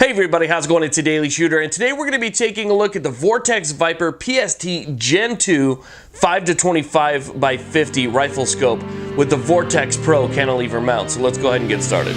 Hey everybody, how's it going? It's a Daily Shooter, and today we're going to be taking a look at the Vortex Viper PST Gen 2 5-25 by 50 rifle scope with the Vortex Pro cantilever mount. So let's go ahead and get started.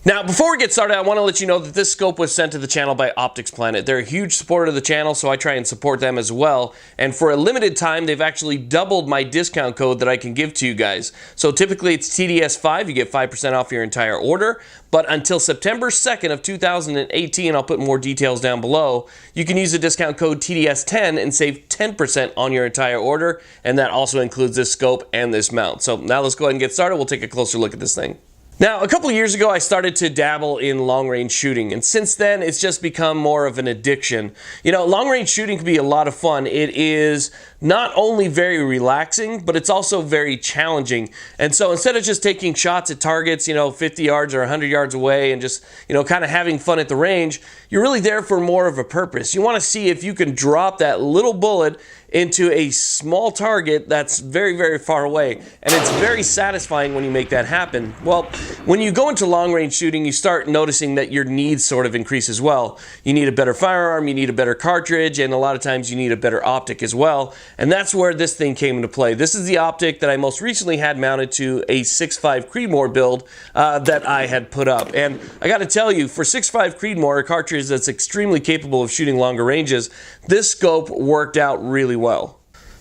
Now, before we get started, I want to let you know that this scope was sent to the channel by Optics Planet. They're a huge supporter of the channel, so I try and support them as well. And for a limited time, they've actually doubled my discount code that I can give to you guys. So typically it's TDS5, you get 5% off your entire order. But until September 2nd of 2018, I'll put more details down below, you can use the discount code TDS10 and save 10% on your entire order. And that also includes this scope and this mount. So now let's go ahead and get started. We'll take a closer look at this thing. Now, a couple of years ago, I started to dabble in long-range shooting, and since then, it's just become more of an addiction. You know, long-range shooting can be a lot of fun. It is not only very relaxing, but it's also very challenging. And so instead of just taking shots at targets, 50 yards or 100 yards away and just, kind of having fun at the range, you're really there for more of a purpose. You want to see if you can drop that little bullet into a small target that's very, very far away. And it's very satisfying when you make that happen. Well, when you go into long-range shooting, you start noticing that your needs sort of increase as well. You need a better firearm, you need a better cartridge, and a lot of times you need a better optic as well. And that's where this thing came into play. This is the optic that I most recently had mounted to a 6.5 Creedmoor build that I had put up. And I got to tell you, for 6.5 Creedmoor, a cartridge that's extremely capable of shooting longer ranges, this scope worked out really well.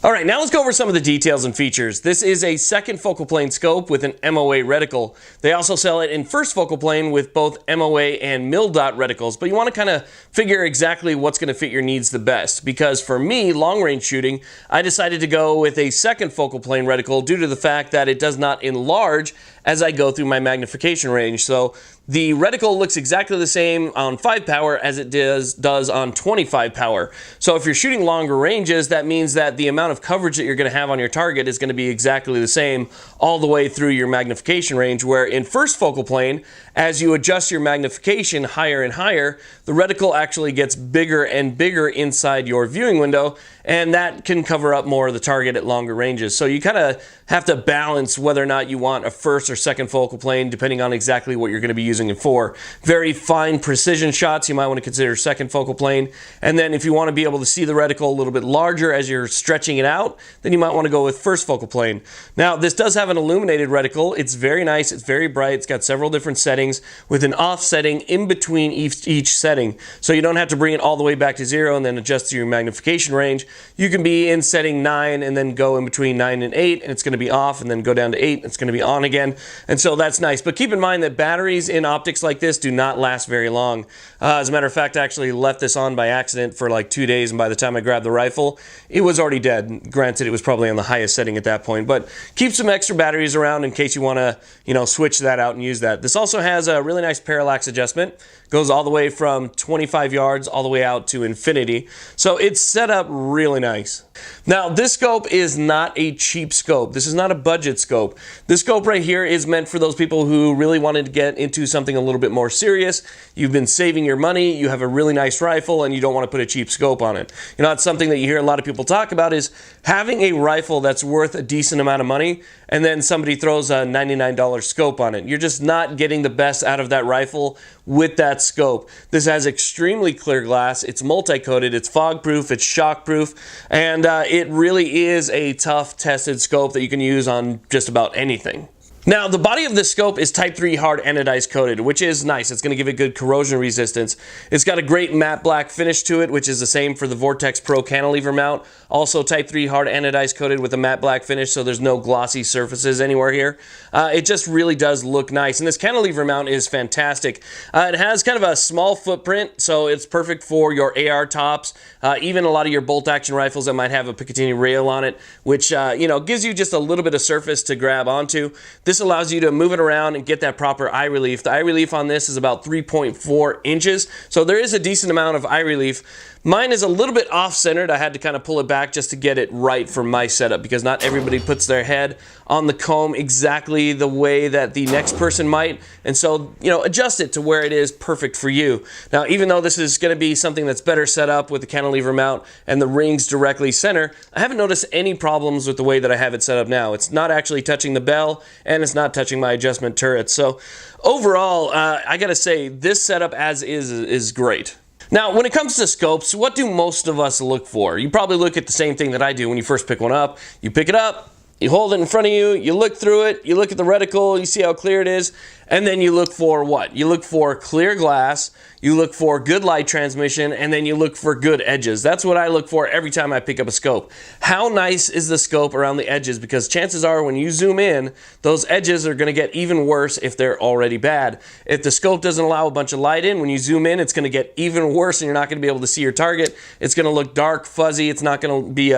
Alright, now let's go over some of the details and features. This is a second focal plane scope with an MOA reticle. They also sell it in first focal plane with both MOA and mil-dot reticles, but you want to kind of figure exactly what's going to fit your needs the best. Because for me, long-range shooting, I decided to go with a second focal plane reticle due to the fact that it does not enlarge as I go through my magnification range. So the reticle looks exactly the same on 5 power as it does on 25 power. So if you're shooting longer ranges, that means that the amount of coverage that you're going to have on your target is going to be exactly the same all the way through your magnification range, where in first focal plane, as you adjust your magnification higher and higher, the reticle actually gets bigger and bigger inside your viewing window, and that can cover up more of the target at longer ranges. So you kind of have to balance whether or not you want a first or second focal plane, depending on exactly what you're going to be using it for. Very fine precision shots, you might want to consider second focal plane. And then if you want to be able to see the reticle a little bit larger as you're stretching it out, then you might want to go with first focal plane. Now, this does have an illuminated reticle. It's very nice, it's very bright, it's got several different settings with an off setting in between each setting. So you don't have to bring it all the way back to 0 and then adjust to your magnification range. You can be in setting 9 and then go in between 9 and 8, and it's going to be off, and then go down to 8 and it's going to be on again. And so that's nice. But keep in mind that batteries in optics like this do not last very long. As a matter of fact, I actually left this on by accident for like 2 days, and by the time I grabbed the rifle, it was already dead. Granted, it was probably on the highest setting at that point, but keep some extra batteries around in case you want to, switch that out and use that. This also has a really nice parallax adjustment. Goes all the way from 25 yards all the way out to infinity. So it's set up really nice. Now, this scope is not a cheap scope. This is not a budget scope. This scope right here is meant for those people who really wanted to get into something a little bit more serious. You've been saving your money, you have a really nice rifle, and you don't want to put a cheap scope on it. It's something that you hear a lot of people talk about is having a rifle that's worth a decent amount of money, and then somebody throws a $99 scope on it. You're just not getting the best out of that rifle with that scope. This has extremely clear glass, it's multi-coated, it's fog-proof, it's shock-proof, and it really is a tough tested scope that you can use on just about anything. Now, the body of this scope is Type 3 hard anodized coated, which is nice. It's going to give it good corrosion resistance. It's got a great matte black finish to it, which is the same for the Vortex Pro cantilever mount. Also Type 3 hard anodized coated with a matte black finish, so there's no glossy surfaces anywhere here. It just really does look nice. And this cantilever mount is fantastic. It has kind of a small footprint, so it's perfect for your AR tops, even a lot of your bolt action rifles that might have a Picatinny rail on it, which gives you just a little bit of surface to grab onto. This allows you to move it around and get that proper eye relief. The eye relief on this is about 3.4 inches, so there is a decent amount of eye relief. Mine is a little bit off-centered. I had to kind of pull it back just to get it right for my setup, because not everybody puts their head on the comb exactly the way that the next person might. And so, adjust it to where it is perfect for you. Now, even though this is going to be something that's better set up with the cantilever mount and the rings directly center, I haven't noticed any problems with the way that I have it set up now. It's not actually touching the bell, and it's not touching my adjustment turret. So overall, I gotta say, this setup as is great. Now, when it comes to scopes, what do most of us look for? You probably look at the same thing that I do when you first pick one up. You pick it up, you hold it in front of you, you look through it, you look at the reticle, you see how clear it is, and then you look for what? You look for clear glass, you look for good light transmission, and then you look for good edges. That's what I look for every time I pick up a scope. How nice is the scope around the edges? Because chances are when you zoom in, those edges are going to get even worse if they're already bad. If the scope doesn't allow a bunch of light in, when you zoom in, it's going to get even worse and you're not going to be able to see your target. It's going to look dark, fuzzy. It's not going to be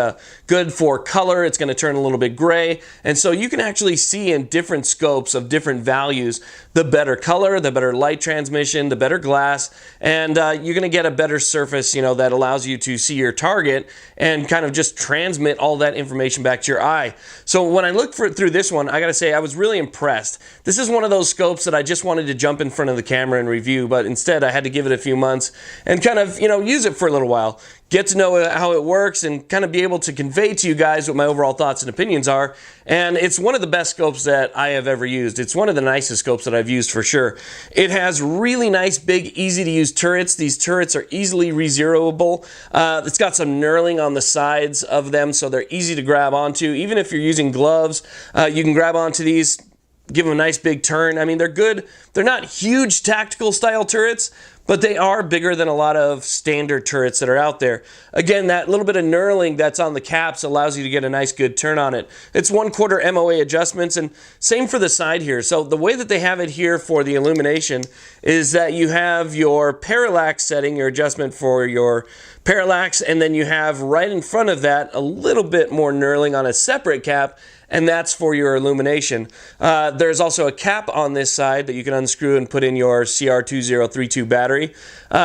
good for color. It's going to turn a little bit gray. And so you can actually see in different scopes of different values the better color, the better light transmission, the better glass, and you're going to get a better surface, that allows you to see your target and kind of just transmit all that information back to your eye. So when I looked through this one, I got to say I was really impressed. This is one of those scopes that I just wanted to jump in front of the camera and review, but instead I had to give it a few months and kind of, use it for a little while. Get to know how it works and kind of be able to convey to you guys what my overall thoughts and opinions are. And it's one of the best scopes that I have ever used. It's one of the nicest scopes that I've used for sure. It has really nice, big, easy to use turrets. These turrets are easily re-zeroable. It's got some knurling on the sides of them, so they're easy to grab onto. Even if you're using gloves, you can grab onto these, give them a nice big turn. I mean, they're good. They're not huge tactical style turrets, but they are bigger than a lot of standard turrets that are out there. Again, that little bit of knurling that's on the caps allows you to get a nice good turn on it. It's 1/4 MOA adjustments, and same for the side here. So the way that they have it here for the Illumination is that you have your parallax setting, your adjustment for your parallax, and then you have right in front of that a little bit more knurling on a separate cap, and that's for your illumination. There's also a cap on this side that you can unscrew and put in your CR2032 battery,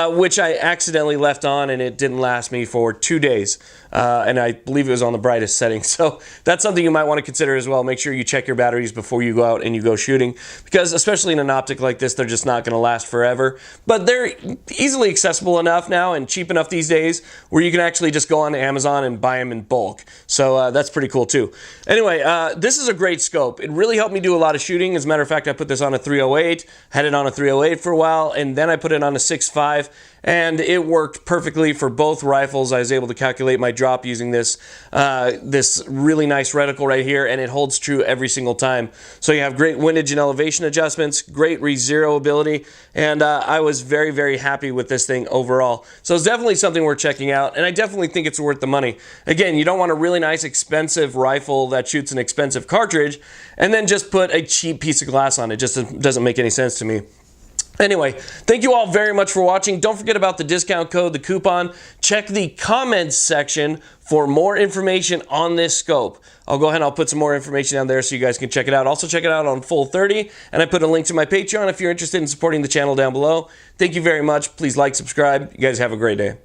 which I accidentally left on and it didn't last me for 2 days. And I believe it was on the brightest setting. So that's something you might want to consider as well. Make sure you check your batteries before you go out and you go shooting, because especially in an optic like this, they're just not going to last forever. But they're easily accessible enough now and cheap enough these days where you can actually just go on Amazon and buy them in bulk. So that's pretty cool too. Anyway, this is a great scope. It really helped me do a lot of shooting. As a matter of fact, I put this on a 308, had it on a 308 for a while, and then I put it on a 6.5, and it worked perfectly for both rifles. I was able to calculate my drop using this this really nice reticle right here, and it holds true every single time. So you have great windage and elevation adjustments, great re-zero ability, and I was very, very happy with this thing overall. So it's definitely something worth checking out, and I definitely think it's worth the money. Again, you don't want a really nice, expensive rifle that shoots an expensive cartridge and then just put a cheap piece of glass on it. Just doesn't make any sense to me. Anyway, thank you all very much for watching. Don't forget about the discount code, the coupon. Check the comments section for more information on this scope. I'll go ahead and I'll put some more information down there so you guys can check it out. Also check it out on Full 30, and I put a link to my Patreon if you're interested in supporting the channel down below. Thank you very much. Please like, subscribe. You guys have a great day.